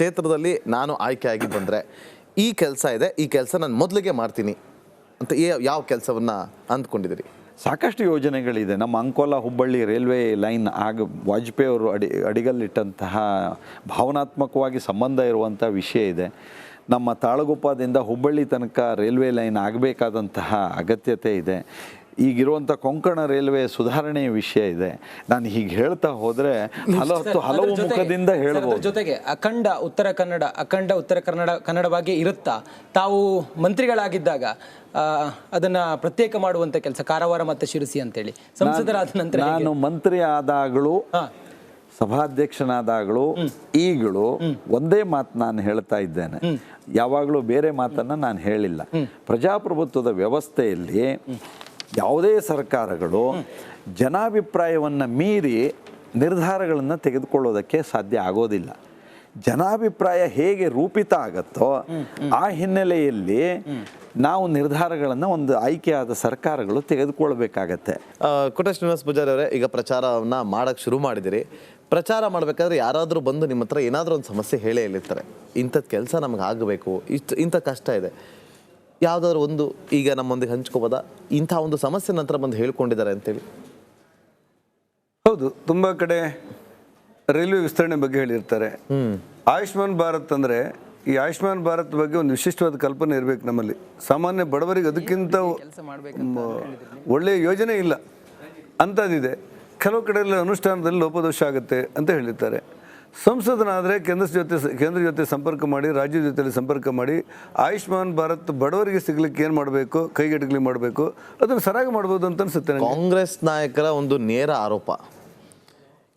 ಕ್ಷೇತ್ರದಲ್ಲಿ ನಾನು ಆಯ್ಕೆ ಆಗಿ ಬಂದರೆ ಈ ಕೆಲಸ ಇದೆ, ಈ ಕೆಲಸ ನಾನು ಮೊದಲಿಗೆ ಮಾಡ್ತೀನಿ ಅಂತ ಯಾವ ಕೆಲಸವನ್ನು ಅಂದ್ಕೊಂಡಿದ್ದೀರಿ? ಸಾಕಷ್ಟು ಯೋಜನೆಗಳಿದೆ. ನಮ್ಮ ಅಂಕೋಲ ಹುಬ್ಬಳ್ಳಿ ರೈಲ್ವೆ ಲೈನ್ ವಾಜಪೇಯಿ ಅವರು ಅಡಿಗಲ್ಲಿಟ್ಟಂತಹ ಭಾವನಾತ್ಮಕವಾಗಿ ಸಂಬಂಧ ಇರುವಂಥ ವಿಷಯ ಇದೆ. ನಮ್ಮ ತಾಳಗುಪ್ಪದಿಂದ ಹುಬ್ಬಳ್ಳಿ ತನಕ ರೈಲ್ವೆ ಲೈನ್ ಆಗಬೇಕಾದಂತಹ ಅಗತ್ಯತೆ ಇದೆ. ಈಗಿರುವಂಥ ಕೊಂಕಣ ರೈಲ್ವೆ ಸುಧಾರಣೆಯ ವಿಷಯ ಇದೆ. ನಾನು ಹೀಗೆ ಹೇಳ್ತಾ ಹೋದರೆ ಹಲವು ಮುಖದಿಂದ ಹೇಳ್ಬೋದು. ಜೊತೆಗೆ ಅಖಂಡ ಉತ್ತರ ಕನ್ನಡವಾಗಿ ಇರುತ್ತಾ ತಾವು ಮಂತ್ರಿಗಳಾಗಿದ್ದಾಗ ಅದನ್ನ ಪ್ರತ್ಯೇಕ ಮಾಡುವಂತ ಕೆಲಸ ಕಾರವಾರ ಮತ್ತು ಶಿರಸಿ ಅಂತೇಳಿ ಸಂಸದರಾದ ನಂತರ ನಾನು ಮಂತ್ರಿ ಆದಾಗಲೂ ಸಭಾಧ್ಯಕ್ಷನಾದಾಗಲೂ ಈಗಲೂ ಒಂದೇ ಮಾತು ನಾನು ಹೇಳ್ತಾ ಇದ್ದೇನೆ. ಯಾವಾಗಲೂ ಬೇರೆ ಮಾತನ್ನು ನಾನು ಹೇಳಿಲ್ಲ. ಪ್ರಜಾಪ್ರಭುತ್ವದ ವ್ಯವಸ್ಥೆಯಲ್ಲಿ ಯಾವುದೇ ಸರ್ಕಾರಗಳು ಜನಾಭಿಪ್ರಾಯವನ್ನು ಮೀರಿ ನಿರ್ಧಾರಗಳನ್ನು ತೆಗೆದುಕೊಳ್ಳೋದಕ್ಕೆ ಸಾಧ್ಯ ಆಗೋದಿಲ್ಲ. ಜನಾಭಿಪ್ರಾಯ ಹೇಗೆ ರೂಪಿತ ಆಗತ್ತೋ ಆ ಹಿನ್ನೆಲೆಯಲ್ಲಿ ನಾವು ನಿರ್ಧಾರಗಳನ್ನು ಒಂದು ಆಯ್ಕೆಯಾದ ಸರ್ಕಾರಗಳು ತೆಗೆದುಕೊಳ್ಬೇಕಾಗತ್ತೆ. ಕೋಟಾ ಶ್ರೀನಿವಾಸ ಪೂಜಾರಿ ಅವರೇ, ಈಗ ಪ್ರಚಾರವನ್ನು ಮಾಡೋಕ್ಕೆ ಶುರು ಮಾಡಿದಿರಿ. ಪ್ರಚಾರ ಮಾಡಬೇಕಾದ್ರೆ ಯಾರಾದರೂ ಬಂದು ನಿಮ್ಮ ಹತ್ರ ಏನಾದರೂ ಒಂದು ಸಮಸ್ಯೆ ಹೇಳೇ ಹೇಳಿರ್ತಾರೆ, ಇಂಥದ್ದು ಕೆಲಸ ನಮಗೆ ಆಗಬೇಕು, ಇಂಥ ಕಷ್ಟ ಇದೆ, ಯಾವುದಾದ್ರು ಒಂದು ಈಗ ನಮ್ಮೊಂದಿಗೆ ಹಂಚ್ಕೋಬೋದಾ? ಇಂಥ ಒಂದು ಸಮಸ್ಯೆ ನಂತರ ಬಂದು ಹೇಳ್ಕೊಂಡಿದ್ದಾರೆ ಅಂತೇಳಿ. ಹೌದು, ತುಂಬ ಕಡೆ ರೈಲ್ವೆ ವಿಸ್ತರಣೆ ಬಗ್ಗೆ ಹೇಳಿರ್ತಾರೆ. ಆಯುಷ್ಮಾನ್ ಭಾರತ್ ಅಂದರೆ ಈ ಆಯುಷ್ಮಾನ್ ಭಾರತ್ ಬಗ್ಗೆ ಒಂದು ವಿಶಿಷ್ಟವಾದ ಕಲ್ಪನೆ ಇರಬೇಕು ನಮ್ಮಲ್ಲಿ. ಸಾಮಾನ್ಯ ಬಡವರಿಗೆ ಅದಕ್ಕಿಂತ ಒಳ್ಳೆಯ ಯೋಜನೆ ಇಲ್ಲ ಅಂಥದ್ದಿದೆ. ಕೆಲವು ಕಡೆಯಲ್ಲಿ ಅನುಷ್ಠಾನದಲ್ಲಿ ಲೋಪದೋಷ ಆಗುತ್ತೆ ಅಂತ ಹೇಳಿರ್ತಾರೆ. ಸಂಸದನಾದರೆ ಕೇಂದ್ರ ಜೊತೆ ಸಂಪರ್ಕ ಮಾಡಿ, ರಾಜ್ಯದ ಜೊತೆಯಲ್ಲಿ ಸಂಪರ್ಕ ಮಾಡಿ ಆಯುಷ್ಮಾನ್ ಭಾರತ್ ಬಡವರಿಗೆ ಸಿಗ್ಲಿಕ್ಕೆ ಏನು ಮಾಡಬೇಕು, ಕೈಗೆಟಕಲಿ ಮಾಡಬೇಕು, ಅದನ್ನು ಸರಿಯಾಗಿ ಮಾಡ್ಬೋದು ಅಂತ ಅನಿಸುತ್ತೆ. ಕಾಂಗ್ರೆಸ್ ನಾಯಕರ ಒಂದು ನೇರ ಆರೋಪ,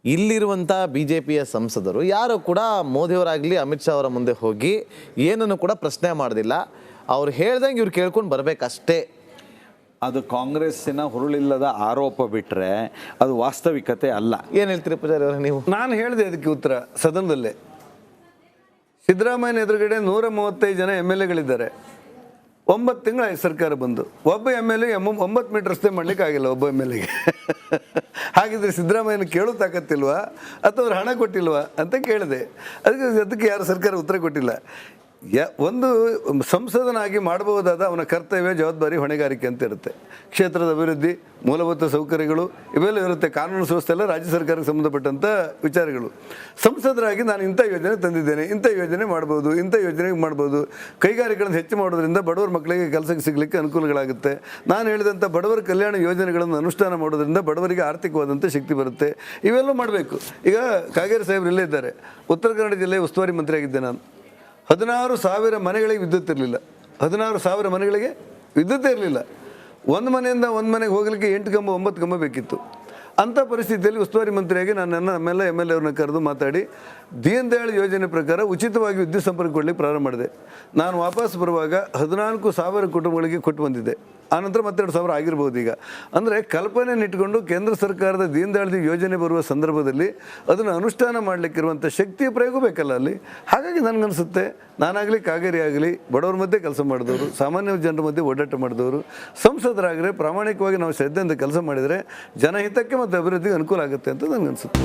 ಇಲ್ಲಿರುವಂಥ BJPಯ ಸಂಸದರು ಯಾರು ಕೂಡ ಮೋದಿಯವರಾಗಲಿ ಅಮಿತ್ ಶಾ ಅವರ ಮುಂದೆ ಹೋಗಿ ಏನನ್ನು ಕೂಡ ಪ್ರಶ್ನೆ ಮಾಡೋದಿಲ್ಲ, ಅವ್ರು ಹೇಳ್ದಂಗೆ ಇವ್ರು ಕೇಳ್ಕೊಂಡು ಬರಬೇಕಷ್ಟೇ. ಅದು ಕಾಂಗ್ರೆಸ್ಸಿನ ಹುರುಳಿಲ್ಲದ ಆರೋಪ ಬಿಟ್ಟರೆ ಅದು ವಾಸ್ತವಿಕತೆ ಅಲ್ಲ. ಏನು ಹೇಳ್ತೀರಿ ಪೂಜಾರಿ ಅವರೇ ನೀವು? ನಾನು ಹೇಳಿದೆ ಅದಕ್ಕೆ ಉತ್ತರ ಸದನದಲ್ಲೇ. ಸಿದ್ದರಾಮಯ್ಯನ ಎದುರುಗಡೆ 135 ಜನ MLAಗಳಿದ್ದಾರೆ. 9 ತಿಂಗಳು ಸರ್ಕಾರ ಬಂದು ಒಬ್ಬ MLA 9 ಮೀಟರ್ ರಸ್ತೆ ಮಾಡ್ಲಿಕ್ಕೆ ಆಗಿಲ್ಲ ಒಬ್ಬ MLAಗೆ. ಹಾಗಿದ್ರೆ ಸಿದ್ದರಾಮಯ್ಯನ ಕೇಳೋ ತಾಕತ್ತಿಲ್ವಾ ಅಥವಾ ಅವ್ರು ಹಣ ಕೊಟ್ಟಿಲ್ವಾ ಅಂತ ಕೇಳಿದೆ. ಅದಕ್ಕೆ ಯಾರು ಸರ್ಕಾರ ಉತ್ತರ ಕೊಟ್ಟಿಲ್ಲ. ಒಂದು ಸಂಸದನಾಗಿ ಮಾಡಬಹುದಾದ ಅವನ ಕರ್ತವ್ಯ, ಜವಾಬ್ದಾರಿ, ಹೊಣೆಗಾರಿಕೆ ಅಂತ ಇರುತ್ತೆ. ಕ್ಷೇತ್ರದ ಅಭಿವೃದ್ಧಿ, ಮೂಲಭೂತ ಸೌಕರ್ಯಗಳು ಇವೆಲ್ಲ ಇರುತ್ತೆ. ಕಾನೂನು ಸುವ್ಯವಸ್ಥೆ ಎಲ್ಲ ರಾಜ್ಯ ಸರ್ಕಾರಕ್ಕೆ ಸಂಬಂಧಪಟ್ಟಂಥ ವಿಚಾರಗಳು. ಸಂಸದರಾಗಿ ನಾನು ಇಂಥ ಯೋಜನೆ ತಂದಿದ್ದೇನೆ, ಇಂಥ ಯೋಜನೆ ಮಾಡ್ಬೋದು, ಇಂಥ ಯೋಜನೆ ಮಾಡ್ಬೋದು, ಕೈಗಾರಿಕೆಗಳನ್ನು ಹೆಚ್ಚು ಮಾಡೋದ್ರಿಂದ ಬಡವರ ಮಕ್ಕಳಿಗೆ ಕೆಲಸಕ್ಕೆ ಸಿಗಲಿಕ್ಕೆ ಅನುಕೂಲಗಳಾಗುತ್ತೆ. ನಾನು ಹೇಳಿದಂಥ ಬಡವರ ಕಲ್ಯಾಣ ಯೋಜನೆಗಳನ್ನು ಅನುಷ್ಠಾನ ಮಾಡೋದ್ರಿಂದ ಬಡವರಿಗೆ ಆರ್ಥಿಕವಾದಂಥ ಶಕ್ತಿ ಬರುತ್ತೆ. ಇವೆಲ್ಲ ಮಾಡಬೇಕು. ಈಗ ಕಾಗೇರಿ ಸಾಹೇಬ್ರು ಇಲ್ಲೇ ಇದ್ದಾರೆ. ಉತ್ತರ ಕನ್ನಡ ಜಿಲ್ಲೆಯ ಉಸ್ತುವಾರಿ ಮಂತ್ರಿ ಆಗಿದ್ದೆ ನಾನು. 16,000 ಮನೆಗಳಿಗೆ ವಿದ್ಯುತ್ ಇರಲಿಲ್ಲ. 16,000 ಮನೆಗಳಿಗೆ ವಿದ್ಯುತ್ತೇ ಇರಲಿಲ್ಲ. ಒಂದು ಮನೆಯಿಂದ ಒಂದು ಮನೆಗೆ ಹೋಗಲಿಕ್ಕೆ 8 ಕಂಬ 9 ಕಂಬ ಬೇಕಿತ್ತು. ಅಂಥ ಪರಿಸ್ಥಿತಿಯಲ್ಲಿ ಉಸ್ತುವಾರಿ ಮಂತ್ರಿಯಾಗಿ ನಾನು MLA ಅವ್ರನ್ನ ಕರೆದು ಮಾತಾಡಿ ದೀನ್ ದಯಾಳ್ ಯೋಜನೆ ಪ್ರಕಾರ ಉಚಿತವಾಗಿ ವಿದ್ಯುತ್ ಸಂಪರ್ಕ ಕೊಡಲಿಕ್ಕೆ ಪ್ರಾರಂಭ ಮಾಡಿದೆ. ನಾನು ವಾಪಸ್ ಬರುವಾಗ 14,000 ಕುಟುಂಬಗಳಿಗೆ ಕೊಟ್ಟು ಬಂದಿದ್ದೆ. ಆನಂತರ ಮತ್ತೆ 2,000 ಆಗಿರ್ಬೋದು. ಈಗ ಅಂದರೆ ಕಲ್ಪನೆಯನ್ನು ಇಟ್ಕೊಂಡು ಕೇಂದ್ರ ಸರ್ಕಾರದ ದೀನ್ ದಯಾಳ್ ಯೋಜನೆ ಬರುವ ಸಂದರ್ಭದಲ್ಲಿ ಅದನ್ನು ಅನುಷ್ಠಾನ ಮಾಡಲಿಕ್ಕಿರುವಂಥ ಶಕ್ತಿಯ ಪ್ರಯೋಗ ಬೇಕಲ್ಲ ಅಲ್ಲಿ. ಹಾಗಾಗಿ ನನಗನ್ಸುತ್ತೆ, ನಾನಾಗಲಿ ಕಾಗೇರಿ ಆಗಲಿ ಬಡವರ ಮಧ್ಯೆ ಕೆಲಸ ಮಾಡಿದವರು, ಸಾಮಾನ್ಯ ಜನರ ಮಧ್ಯೆ ಓಡಾಟ ಮಾಡಿದವರು, ಸಂಸದರಾಗಲಿ ಪ್ರಾಮಾಣಿಕವಾಗಿ ನಾವು ಶ್ರದ್ಧೆಯಿಂದ ಕೆಲಸ ಮಾಡಿದರೆ ಜನಹಿತಕ್ಕೆ ಮತ್ತು ಅಭಿವೃದ್ಧಿಗೆ ಅನುಕೂಲ ಆಗುತ್ತೆ ಅಂತ ನನಗನ್ಸುತ್ತೆ.